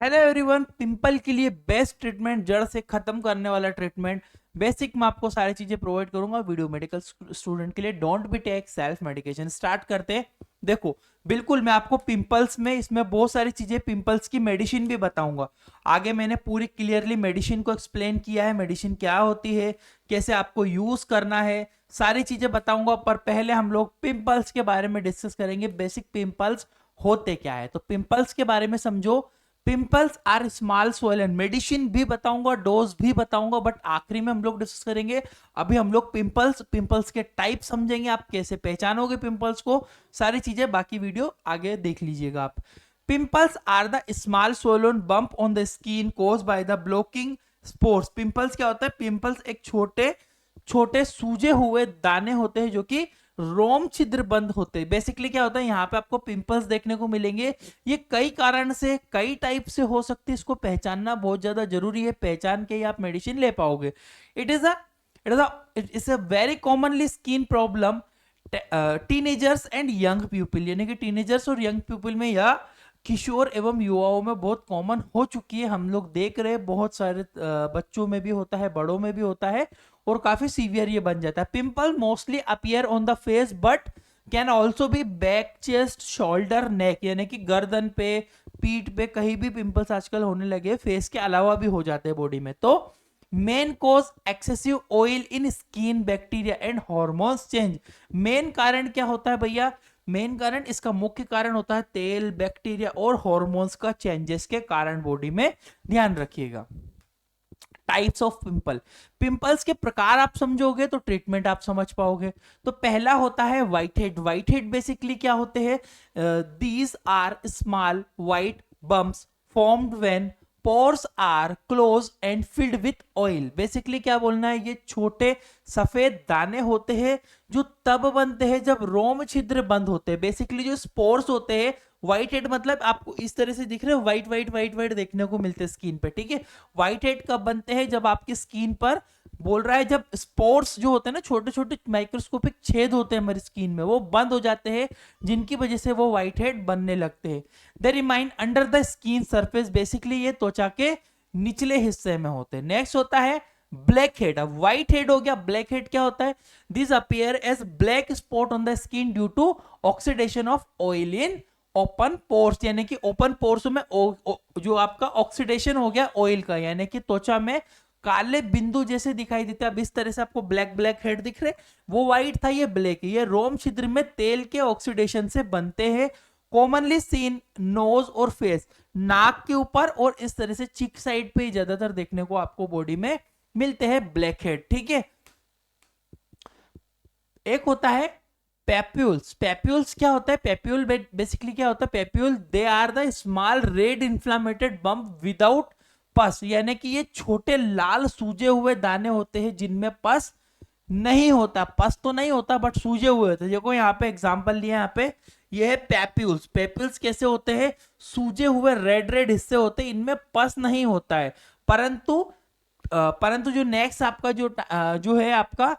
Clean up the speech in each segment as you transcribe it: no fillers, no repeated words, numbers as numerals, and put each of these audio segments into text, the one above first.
Hello everyone, pimple के लिए best treatment, जड़ से खत्म करने वाला ट्रीटमेंट बेसिक में आपको सारी चीजें प्रोवाइड करूंगा वीडियो मेडिकल स्टूडेंट के लिए। Don't be take self medication. Start करते हैं। देखो, बिल्कुल मैं आपको पिंपल्स में इसमें बहुत सारी चीजें, पिंपल्स की मेडिसिन भी बताऊंगा। आगे मैंने पूरी क्लियरली मेडिसिन को एक्सप्लेन किया है, मेडिसिन क्या होती है, कैसे आपको यूज करना है, सारी चीजें बताऊंगा। पर पहले हम लोग पिंपल्स के बारे में डिस्कस करेंगे। बेसिक पिंपल्स होते क्या है, तो पिंपल्स के बारे में समझो। Pimples are small swollen, medicine भी बताऊंगा, डोज भी बताऊंगा, बट आखिरी में हम लोग डिस्कस करेंगे। अभी हम लोग पिंपल्स के टाइप समझेंगे, आप कैसे पहचानोगे पिंपल्स को, सारी चीजें बाकी वीडियो आगे देख लीजिएगा आप। Pimples are the small swollen bump on the skin caused by the blocking spores. Pimples क्या होता है? पिंपल्स एक छोटे छोटे सूजे हुए दाने होते हैं जो कि रोम छिद्र बंद होते हैं। बेसिकली क्या होता है, यहाँ पे आपको पिंपल्स देखने को मिलेंगे। ये कई कारण से, कई टाइप से हो सकती है, इसको पहचानना बहुत ज्यादा जरूरी है। पहचान के ही आप मेडिसिन ले पाओगे। It is a it is a very commonly skin problem teenagers and young people, यानी कि टीनेजर्स और यंग पीपल में या किशोर एवं युवाओं में बहुत कॉमन हो चुकी है। हम लोग देख रहे हैं बहुत सारे बच्चों में भी होता है, बड़ों में भी होता है, और काफी सीवियर ये बन जाता है। Pimple mostly appear on the face but can also be back, chest, shoulder, neck, यानी कि गर्दन पे, पीठ पे, कहीं भी पिंपल्स आजकल होने लगे। फेस के अलावा भी हो जाते हैं बॉडी में। तो main cause excessive oil in skin, bacteria and hormones change. Main कारण क्या होता है भैया? मेन कारण, इसका मुख्य कारण होता है तेल, बैक्टीरिया और हॉर्मोन्स का चेंजेस के कारण बॉडी में। ध्यान रखिएगा। टाइप्स ऑफ पिंपल, पिंपल्स के प्रकार आप समझोगे तो ट्रीटमेंट आप समझ पाओगे। तो पहला होता है white head. White head basically क्या होते हैं? These are small white bumps formed when pores are close and filled with oil. Basically क्या बोलना है, ये छोटे सफेद दाने होते हैं जो तब बनते हैं जब रोम छिद्र बंद होते हैं। बेसिकली जो स्पोर्स होते हैं, व्हाइट हेड मतलब आपको इस तरह से दिख रहे हो, व्हाइट व्हाइट व्हाइट व्हाइट देखने को मिलते हैं स्किन पे, ठीक है। व्हाइट हेड कब बनते हैं? जब आपकी स्किन पर, बोल रहा है, जब स्पोर्स जो होते हैं ना, छोटे छोटे माइक्रोस्कोपिक छेद होते हैं हमारी स्किन में, वो बंद हो जाते हैं, जिनकी वजह से वो व्हाइट हेड बनने लगते हैं। They remain under the skin surface. Basically ये त्वचा के निचले हिस्से में होते हैं। नेक्स्ट होता है ब्लैक हेड। अब व्हाइट हेड हो गया, ब्लैक हेड क्या होता है? This appear as black spot on the skin due to oxidation of oil in open pores, यानी कि ओपन पोर्स में जो आपका ऑक्सीडेशन हो गया ऑयल का, यानी कि त्वचा में काले बिंदु जैसे दिखाई देते हैं। अब इस तरह से आपको ब्लैक ब्लैक हेड दिख रहे, वो व्हाइट था, ये ब्लैक है। ये रोम छिद्र में तेल के ऑक्सीडेशन से बनते हैं। कॉमनली सीन नोज और फेस, नाक के ऊपर और इस तरह से चिक साइड पे ज्यादातर देखने को आपको बॉडी में मिलते हैं ब्लैक हेड, ठीक है। एक होता है पेप्यूल्स। पेप्यूल्स क्या होता है? पेप्यूल बेसिकली क्या होता है? Papule they are the small red inflamed bump without pus, यानी कि ये छोटे लाल सूजे हुए दाने होते हैं जिनमें पस नहीं होता। पस तो नहीं होता बट सूजे हुए होते हैं। देखो यहाँ पे एग्जांपल लिया, यहाँ पे ये है पेप्यूल्स। पेप्यूल्स कैसे होते हैं? सूजे हुए रेड रेड हिस्से होते हैं, इनमें पस नहीं होता है। परंतु जो नेक्स्ट आपका जो है आपका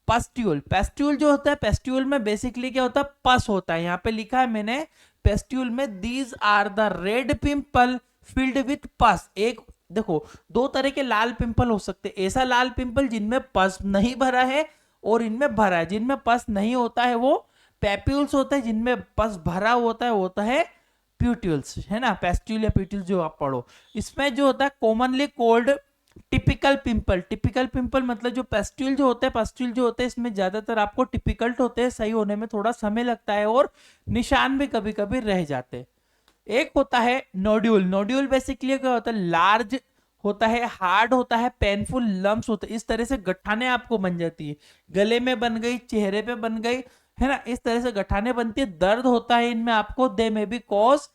पेस्ट्यूल। पेस्ट्यूल जो होता है, पेस्ट्यूल में बेसिकली क्या होता है? पस होता है। यहाँ पे लिखा है मैंने, पेस्ट्यूल में these are the red pimple filled with pus. एक देखो, दो तरह के लाल पिंपल हो सकते हैं। ऐसा लाल पिंपल जिनमें पस नहीं भरा है और इनमें भरा है। जिनमें पस नहीं होता है वो पेप्यूल्स होता है, जिनमें पस भरा होता है वो होता है प्यूट्यूल्स, है ना। पेस्ट्यूल या प्यूट्यूल्स जो आप पढ़ो, इसमें जो होता है commonly cold typical pimple. Typical pimple मतलब जो पेस्ट्यूल जो होता है, पेस्ट्यूल जो होते हैं इसमें ज्यादातर आपको टिपिकल्ट होते हैं, सही होने में थोड़ा समय लगता है और निशान भी कभी कभी रह जाते हैं। एक होता है नोड्यूल। नोड्यूल बेसिकली क्या होता है? लार्ज होता है, हार्ड होता है, पेनफुल लम्स होते हैं। इस तरह से गठाने आपको बन जाती है, गले में बन गई, चेहरे पे बन गई, है ना। इस तरह से गठाने बनती है, दर्द होता है इनमें आपको। दे में भी कॉज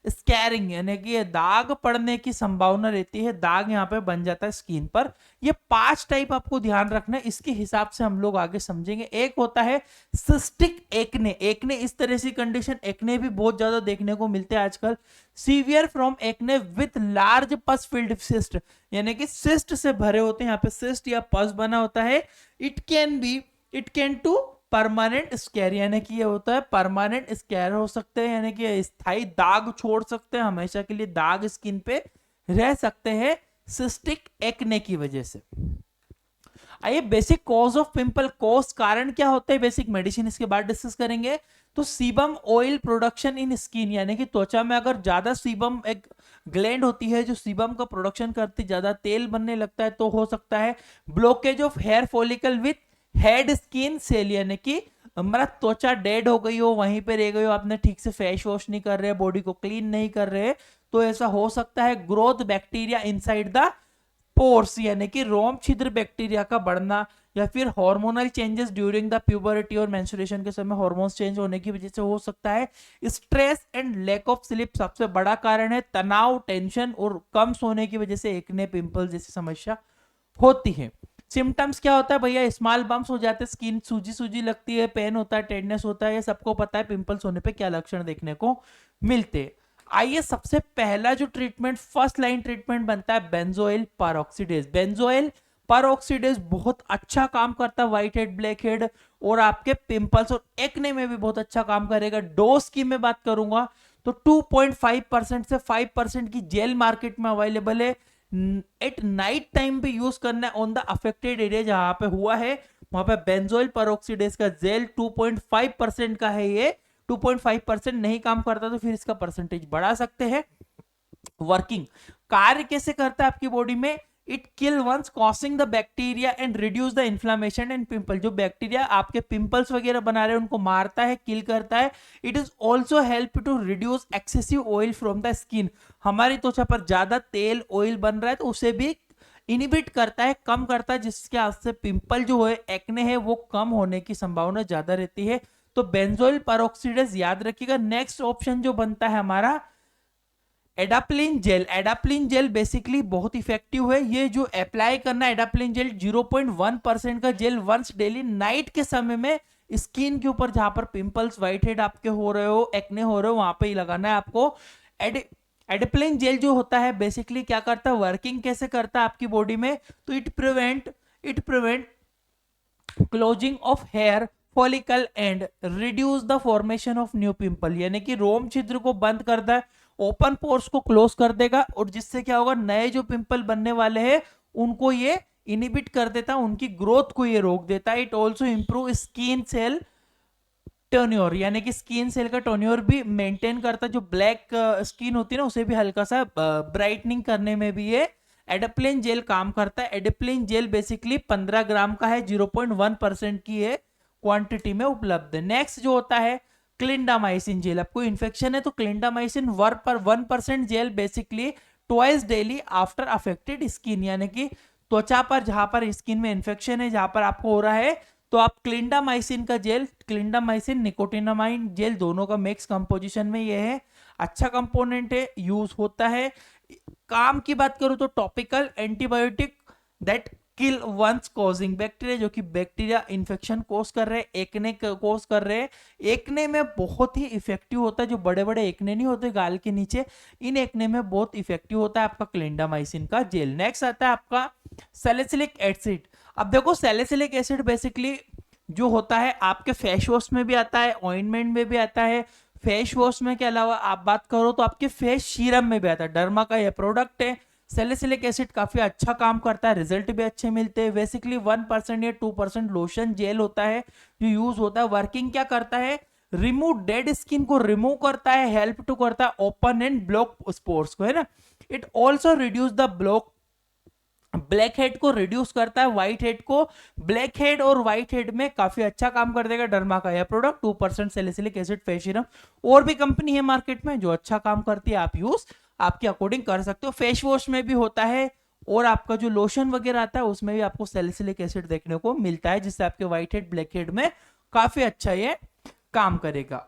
स्कैरिंग, यानी कि ये दाग पड़ने की संभावना रहती है, दाग यहाँ पे बन जाता है स्किन पर। ये 5 टाइप आपको ध्यान रखना है, इसके हिसाब से हम लोग आगे समझेंगे। एक होता है सिस्टिक एक्ने। एक्ने इस तरह से कंडीशन, एक्ने भी बहुत ज्यादा देखने को मिलते हैं आजकल। Severe from acne with large पस फील्ड सिस्ट, यानी कि सिस्ट से भरे होते हैं, यहाँ पे सिस्ट या पस बना होता है। It can to permanent scar, यानी कि ये होता है परमानेंट स्केर हो सकते हैं, यानी कि स्थायी दाग छोड़ सकते हैं, हमेशा के लिए दाग स्किन पे रह सकते हैं सिस्टिक एक्ने की वजह से। आइए basic cause of pimple, cause कारण क्या होते हैं, बेसिक मेडिसिन इसके बाद डिस्कस करेंगे। तो sebum oil production in skin, यानी कि त्वचा में अगर ज्यादा सीबम एक ग्लैंड होती है जो सीबम का प्रोडक्शन करती, ज्यादा तेल बनने लगता है तो हो सकता है blockage of hair follicle with head skin cell, यानी कि हमारा त्वचा डेड हो गई हो, वहीं पे रह गई हो, आपने ठीक से फेस वॉश नहीं कर रहे, बॉडी को क्लीन नहीं कर रहे, तो ऐसा हो सकता है growth bacteria inside the pores, यानी कि रोम छिद्र बैक्टीरिया का बढ़ना, या फिर हार्मोनल चेंजेस ड्यूरिंग द प्यूबरिटी और मेंस्ट्रुएशन के समय हार्मोन्स चेंज होने की वजह से हो सकता है। Stress and lack of sleep सबसे बड़ा कारण है, तनाव, टेंशन और कम सोने की वजह से एक्ने, पिंपल जैसी समस्या होती है। सिम्टम्स क्या होता है भैया, स्मॉल बम्प्स हो जाते हैं, स्किन सूजी सूजी लगती है, पेन होता है, टेडनेस होता है, ये सबको पता है पिंपल्स होने पे क्या लक्षण देखने को मिलते हैं। आइए सबसे पहला जो ट्रीटमेंट, फर्स्ट लाइन ट्रीटमेंट बनता है बेंजोइल परऑक्सीडेज। बेंजोइल परऑक्सीडेज बहुत अच्छा काम करता है व्हाइट हेड, ब्लैक हेड और आपके पिंपल्स और एक्ने में भी बहुत अच्छा काम करेगा। डोज की मैं बात करूंगा तो 2.5% से 5% की जेल मार्केट में अवेलेबल है। एट नाइट टाइम पे यूज करना है ऑन द अफेक्टेड एरिया जहां पे हुआ है, वहां पे बेंजोइल परऑक्सीडेज का जेल 2.5% का है। ये 2.5% नहीं काम करता तो फिर इसका परसेंटेज बढ़ा सकते हैं। वर्किंग कार्य कैसे करता है आपकी बॉडी में, it kill once causing the bacteria and reduce the inflammation and pimple. जो बैक्टीरिया आपके पिंपल्स वगैरह बना रहे हैं उनको मारता है, किल करता है। It is also help to reduce excessive oil from the skin. हमारी त्वचा पर ज्यादा तेल ऑयल बन रहा है तो उसे भी इनिबिट करता है, कम करता है, जिसके वजह से पिंपल जो है, एक्ने है, वो कम होने की संभावना ज्यादा रहती है। तो बेंजोइल परऑक्सीडेज याद रखिएगा। नेक्स्ट ऑप्शन जो बनता है हमारा adapalene gel. Adapalene gel basically बहुत इफेक्टिव है। ये जो अप्लाई करना है एडाप्लिन जेल 0.1% का जेल वंस डेली नाइट के समय में स्किन के ऊपर, जहां पर पिंपल्स, व्हाइट हेड आपके हो रहे हो, एक्ने हो रहे हो, वहां पे ही लगाना है आपको। एडाप्लिन जेल जो होता है बेसिकली क्या करता है, वर्किंग कैसे करता है आपकी बॉडी में, तो it prevent closing of hair follicle and reduce the formation of new pimple, यानी कि रोम छिद्र को बंद करता है, ओपन पोर्स को क्लोज कर देगा, और जिससे क्या होगा, नए जो पिंपल बनने वाले हैं उनको ये इनिबिट कर देता है, उनकी ग्रोथ को ये रोक देता है। It also improve skin cell turnover, यानी कि स्किन सेल का टर्न्योर भी मेंटेन करता है। जो ब्लैक स्किन होती है ना उसे भी हल्का सा ब्राइटनिंग करने में भी ये एडाप्लिन जेल काम करता है। एडाप्लिन जेल बेसिकली 15 ग्राम का है, 0.1% की है क्वांटिटी में उपलब्ध है। नेक्स्ट जो होता है क्लिंडामाइसिन जेल। आपको इन्फेक्शन है तो clindamycin 1% gel basically twice daily after affected skin, यानी कि त्वचा पर जहां पर स्किन में इन्फेक्शन है, जहां पर आपको हो रहा है, तो आप क्लिंडामाइसिन का जेल, क्लिंडामाइसिन निकोटिनामाइन जेल दोनों का मिक्स कंपोजिशन में ये है, अच्छा कंपोनेंट है, यूज होता है। काम की बात करूं तो topical antibiotic that kill once causing bacteria, जो कि बैक्टीरिया इन्फेक्शन कोज कर रहे हैं, एक्ने कोज कर रहे हैं। एक्ने में बहुत ही इफेक्टिव होता है, जो बड़े बड़े एक्ने नहीं होते गाल के नीचे, इन एक्ने में बहुत इफेक्टिव होता है आपका क्लिंडामाइसिन का जेल। नेक्स्ट आता है आपका सैलिसिलिक एसिड। अब देखो सैलिसिलिक एसिड बेसिकली जो होता है आपके फेस वॉश में भी आता है, ऑइंटमेंट में भी आता है। फेस वॉश में के अलावा आप बात करो तो आपके फेस सीरम में भी आता है, डर्मा का यह प्रोडक्ट है। सैलिसिलिक एसिड काफी अच्छा काम करता है, रिजल्ट भी अच्छे मिलते हैं। बेसिकली 1% या 2% लोशन जेल होता है जो यूज होता है। वर्किंग क्या करता है, रिमूव डेड स्किन को रिमूव करता है, हेल्प टू करता है ओपन एंड ब्लॉक स्पोर्स को, है ना। It also reduce the block, black head को रिड्यूस करता है, व्हाइट हेड को। ब्लैक हेड और व्हाइट हेड में काफी अच्छा काम कर देगा डर्मा का यह product. 2% salicylic acid face serum, और भी कंपनी है मार्केट में जो अच्छा काम करती है, आप यूज आपके अकॉर्डिंग कर सकते हो। फेस वॉश में भी होता है, और आपका जो लोशन वगैरह आता है उसमें भी आपको सैलिसिलिक एसिड देखने को मिलता है, जिससे आपके व्हाइट हेड, ब्लैक हेड में काफी अच्छा ये काम करेगा।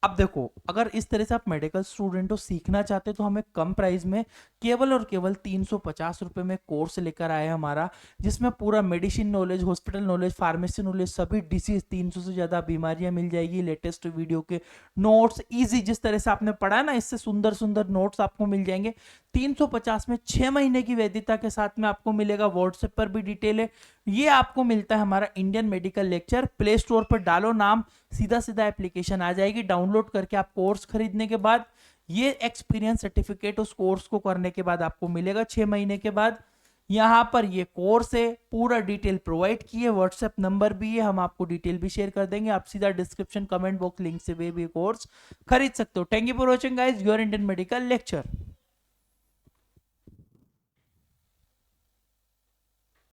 अब देखो, अगर इस तरह से आप मेडिकल स्टूडेंट हो, सीखना चाहते हो, तो हमें कम प्राइस में केवल और केवल 350 रुपए में कोर्स लेकर आए हमारा, जिसमें पूरा medicine knowledge, hospital knowledge, pharmacy knowledge, सभी डिसीज, 300 से ज्यादा बीमारियां मिल जाएगी। लेटेस्ट वीडियो के नोट्स इजी, जिस तरह से आपने पढ़ा ना, इससे सुंदर सुंदर नोट्स आपको मिल जाएंगे। 350 में 6 महीने की वैधता के साथ में आपको मिलेगा। व्हाट्सएप पर भी डिटेल है, ये आपको मिलता है हमारा Indian medical lecture. Play store पर डालो नाम, सीधा सीधा एप्लीकेशन आ जाएगी। डाउनलोड करके आप कोर्स खरीदने के बाद ये एक्सपीरियंस सर्टिफिकेट उस कोर्स को करने के बाद आपको मिलेगा 6 महीने के बाद। यहाँ पर ये कोर्स है, पूरा डिटेल प्रोवाइड की है, व्हाट्सएप नंबर भी है, हम आपको डिटेल भी शेयर कर देंगे। आप सीधा डिस्क्रिप्शन कमेंट बॉक्स लिंक से भी कोर्स खरीद सकते हो। Thank you for watching guys, your Indian medical lecture.